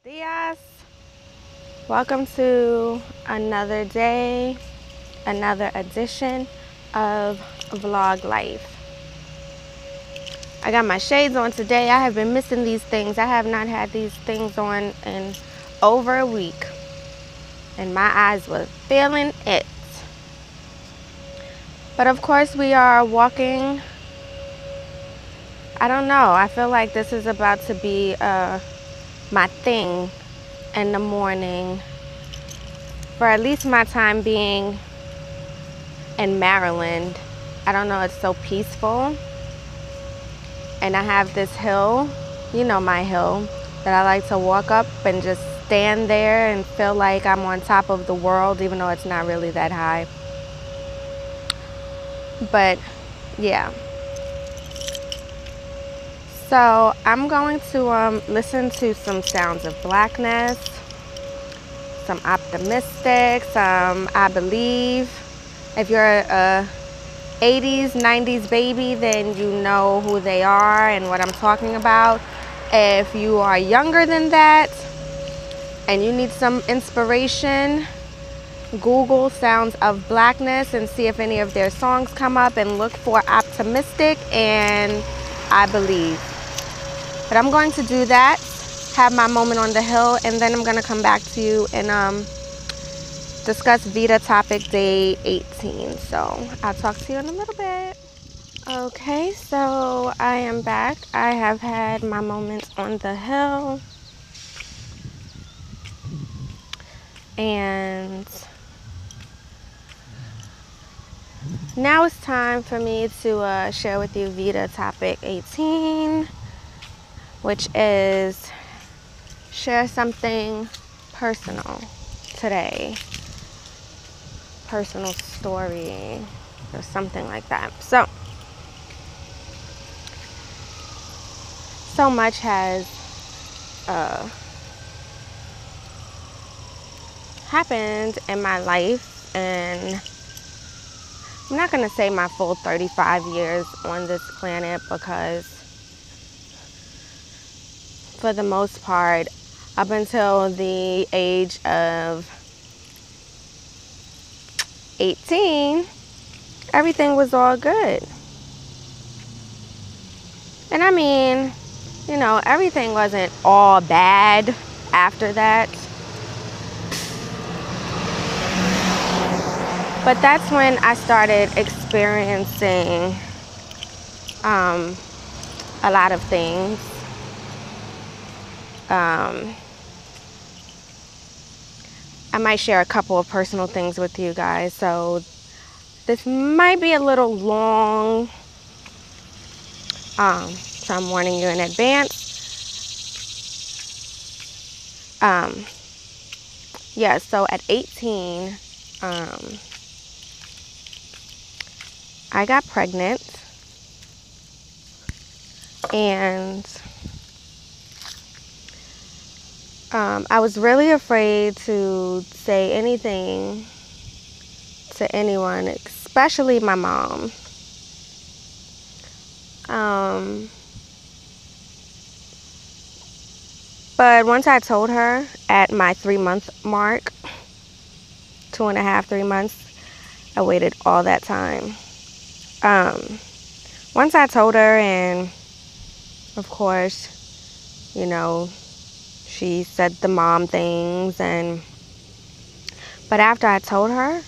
Dias. Welcome to another day, another edition of VlogLife. I got my shades on today. I have been missing these things. I have not had these things on in over a week, and my eyes were feeling it. But of course, we are walking. I don't know. I feel like this is about to be my thing in the morning for at least my time being in Maryland. I don't know, it's so peaceful. And I have this hill, you know my hill, that I like to walk up and just stand there and feel like I'm on top of the world, even though it's not really that high. But yeah. So I'm going to listen to some sounds of blackness, some optimistic, some I believe. If you're a 80s, 90s baby, then you know who they are and what I'm talking about. If you are younger than that and you need some inspiration, Google Sounds of Blackness and see if any of their songs come up, and look for Optimistic and I Believe. But I'm going to do that, have my moment on the hill, and then I'm going to come back to you and discuss VEDA topic day 18. So I'll talk to you in a little bit. Okay, so I am back. I have had my moment on the hill, and now it's time for me to share with you VEDA topic 18, which is share something personal today. Personal story or something like that. So much has happened in my life, and I'm not going to say my full 35 years on this planet, because for the most part, up until the age of 18, everything was all good. And I mean, you know, everything wasn't all bad after that. But that's when I started experiencing a lot of things. I might share a couple of personal things with you guys, so this might be a little long, so I'm warning you in advance. Yeah, so at 18, I got pregnant, and I was really afraid to say anything to anyone, especially my mom. But once I told her at my 3-month mark, 2.5, 3 months, I waited all that time. Once I told her, and of course, you know, she said the mom things, but after I told her,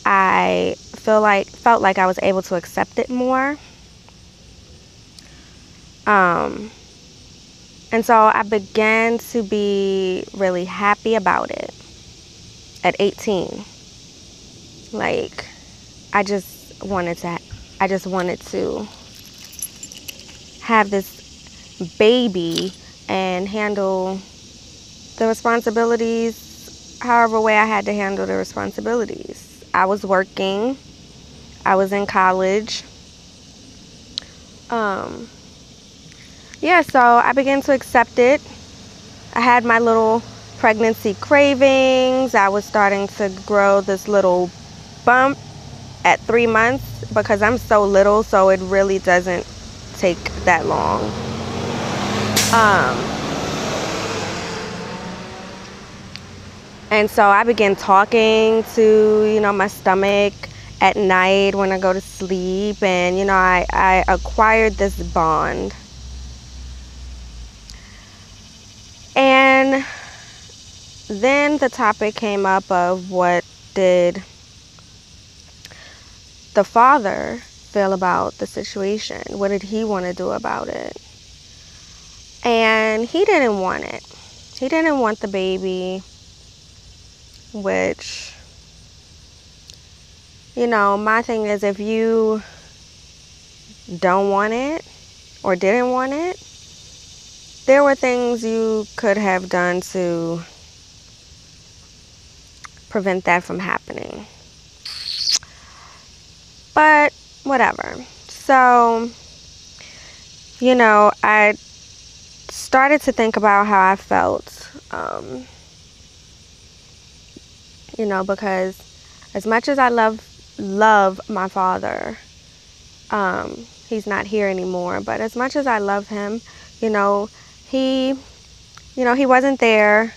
I felt like I was able to accept it more. And so I began to be really happy about it at 18. Like, I just wanted to have this baby and handle the responsibilities however way I had to handle the responsibilities. I was working. I was in college. Yeah, so I began to accept it. I had my little pregnancy cravings. I was starting to grow this little bump at 3 months, because I'm so little, so it really doesn't take that long. And so I began talking to, you know, my stomach at night when I go to sleep. And, you know, I acquired this bond. And then the topic came up of what did the father feel about the situation? What did he want to do about it? And he didn't want it. He didn't want the baby, which, you know, my thing is, if you don't want it or didn't want it, there were things you could have done to prevent that from happening. But whatever. So, you know, I started to think about how I felt, you know, because as much as I love my father, he's not here anymore, but as much as I love him, you know, he wasn't there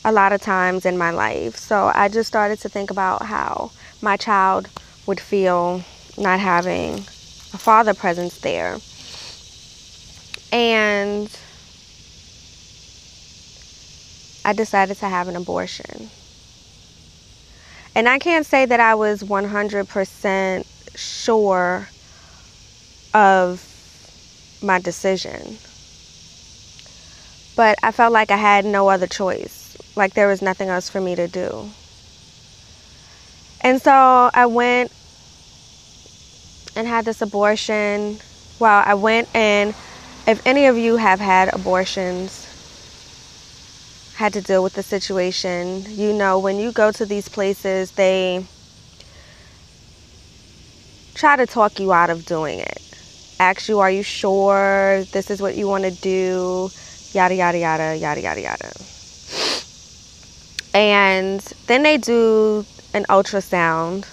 a lot of times in my life. So I just started to think about how my child would feel not having a father presence there. And I decided to have an abortion. And I can't say that I was 100% sure of my decision, but I felt like I had no other choice. Like there was nothing else for me to do. And so I went and had this abortion. Well, I went, and if any of you have had abortions, had to deal with the situation, you know, when you go to these places, they try to talk you out of doing it. Ask you, are you sure this is what you want to do? Yada, yada, yada, yada, yada, yada. And then they do an ultrasound,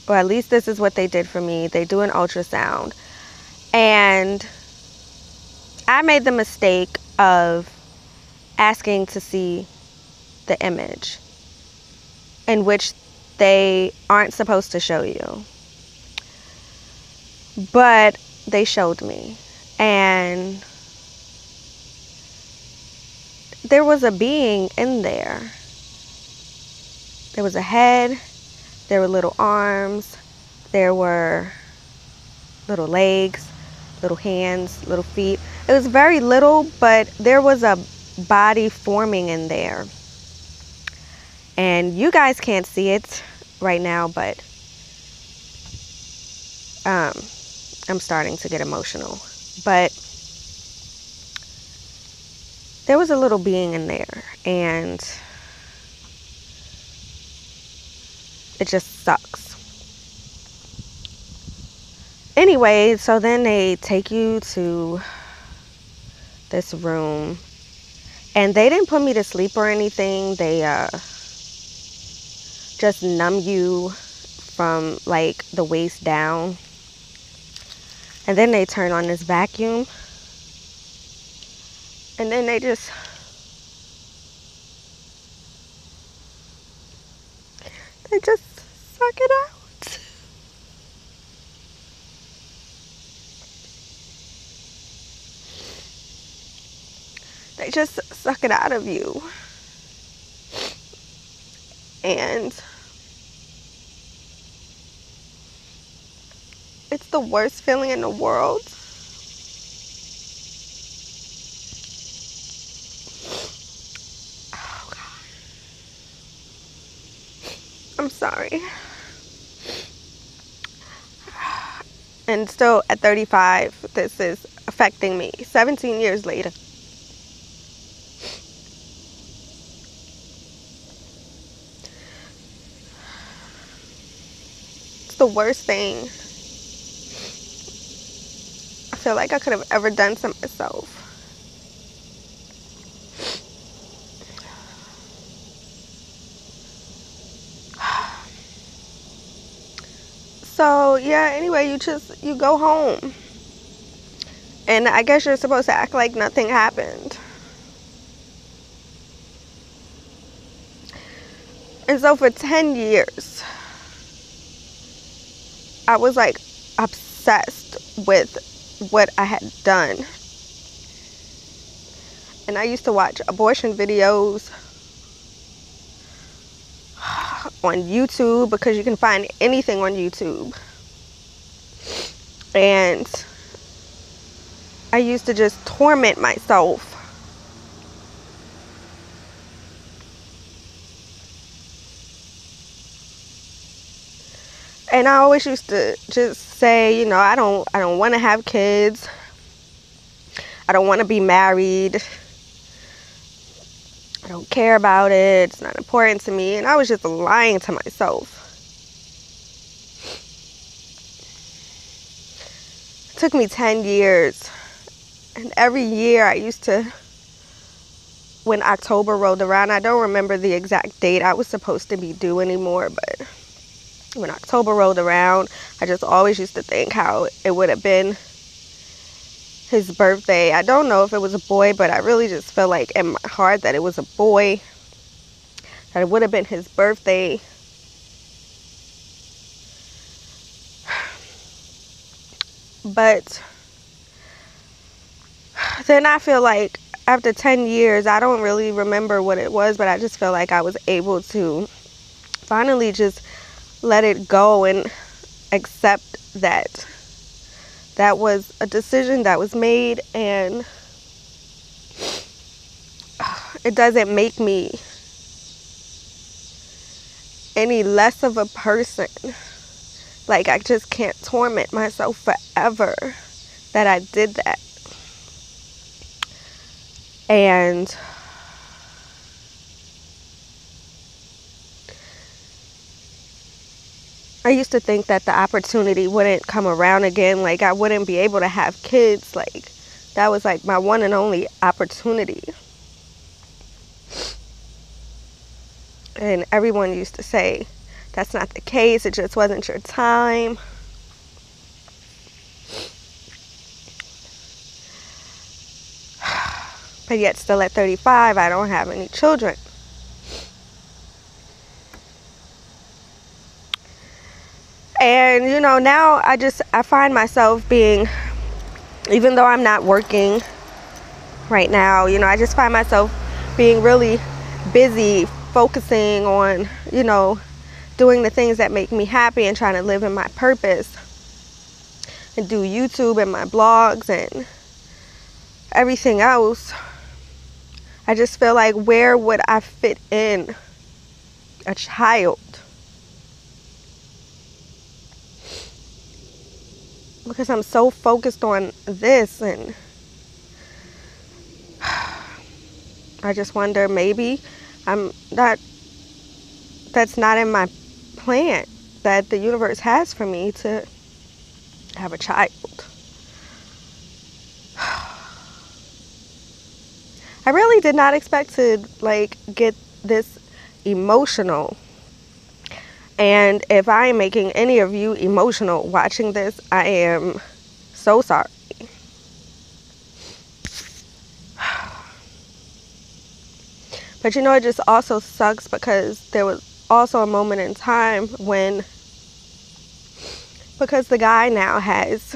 or at least this is what they did for me. They do an ultrasound. And I made the mistake of asking to see the image, in which they aren't supposed to show you. But they showed me. And there was a being in there. There was a head, there were little arms, there were little legs, little hands, little feet. It was very little, but there was a body forming in there. And you guys can't see it right now, but I'm starting to get emotional. But there was a little being in there, and it just sucks. Anyway, so then they take you to this room, and they didn't put me to sleep or anything. They just numb you from like the waist down, and then they turn on this vacuum, and then they just suck it out. They just suck it out of you. And it's the worst feeling in the world. Oh God. I'm sorry. And still at 35, this is affecting me 17 years later. It's the worst thing I feel like I could have ever done to myself. So yeah, anyway, you go home, and I guess you're supposed to act like nothing happened. And so for 10 years, I was like obsessed with what I had done. And I used to watch abortion videos on YouTube, because you can find anything on YouTube. And I used to just torment myself. And I always used to just say, you know, I don't want to have kids. I don't want to be married. I don't care about it. It's not important to me. And I was just lying to myself. It took me 10 years. And every year I used to, when October rolled around, I don't remember the exact date I was supposed to be due anymore, but when October rolled around, I just always used to think how it would have been his birthday. I don't know if it was a boy, but I really just felt like in my heart that it was a boy, that it would have been his birthday. But then I feel like after 10 years, I don't really remember what it was, but I just feel like I was able to finally just let it go and accept that that was a decision that was made, and it doesn't make me any less of a person. Like, I just can't torment myself forever that I did that. And I used to think that the opportunity wouldn't come around again. Like, I wouldn't be able to have kids. Like, that was like my one and only opportunity. And everyone used to say, that's not the case. It just wasn't your time. But yet still at 35, I don't have any children. And, you know, now I find myself being, even though I'm not working right now, you know, I just find myself being really busy, focusing on, you know, doing the things that make me happy and trying to live in my purpose and do YouTube and my blogs and everything else. I just feel like, where would I fit in a child? Because I'm so focused on this, and I just wonder, maybe that's not in my plan, that the universe has for me to have a child. I really did not expect to like get this emotional. And if I am making any of you emotional watching this, I am so sorry. But you know, it just also sucks because there was also a moment in time when, because the guy now has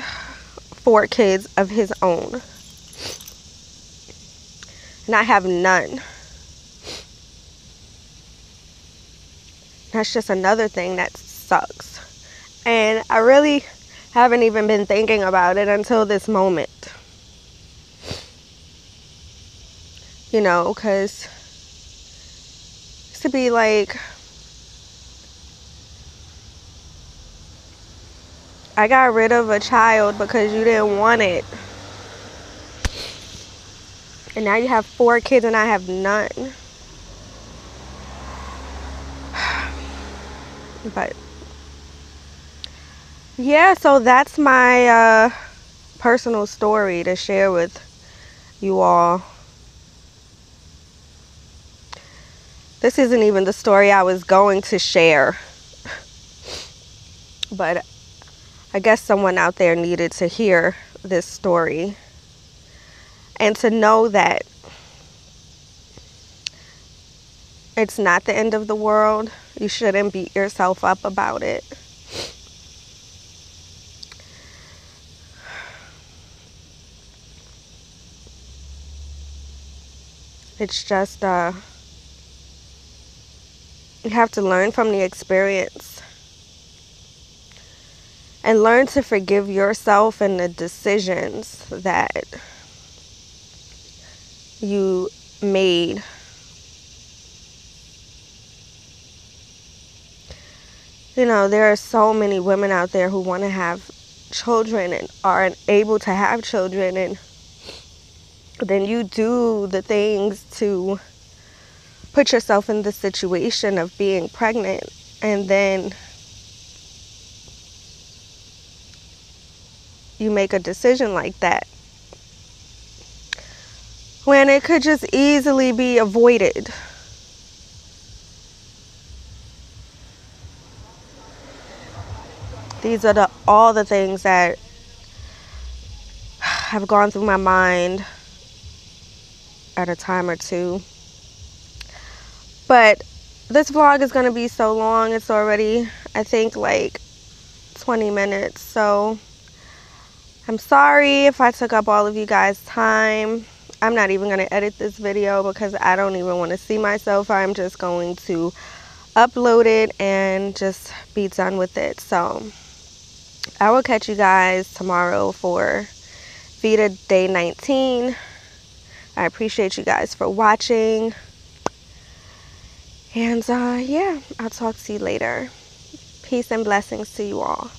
4 kids of his own, and I have none. That's just another thing that sucks. And I really haven't even been thinking about it until this moment. You know, because it used to be like, I got rid of a child because you didn't want it. And now you have 4 kids and I have none. But yeah, so that's my personal story to share with you all. This isn't even the story I was going to share, but I guess someone out there needed to hear this story and to know that It's not the end of the world. You shouldn't beat yourself up about it. It's just, you have to learn from the experience. And learn to forgive yourself and the decisions that you made. You know, there are so many women out there who want to have children and aren't able to have children, and then you do the things to put yourself in the situation of being pregnant, and then you make a decision like that when it could just easily be avoided. These are all the things that have gone through my mind at a time or two. But this vlog is going to be so long. It's already, I think, like 20 minutes. So I'm sorry if I took up all of you guys' time. I'm not even going to edit this video because I don't even want to see myself. I'm just going to upload it and just be done with it. So I will catch you guys tomorrow for VEDA day 19. I appreciate you guys for watching. And yeah, I'll talk to you later. Peace and blessings to you all.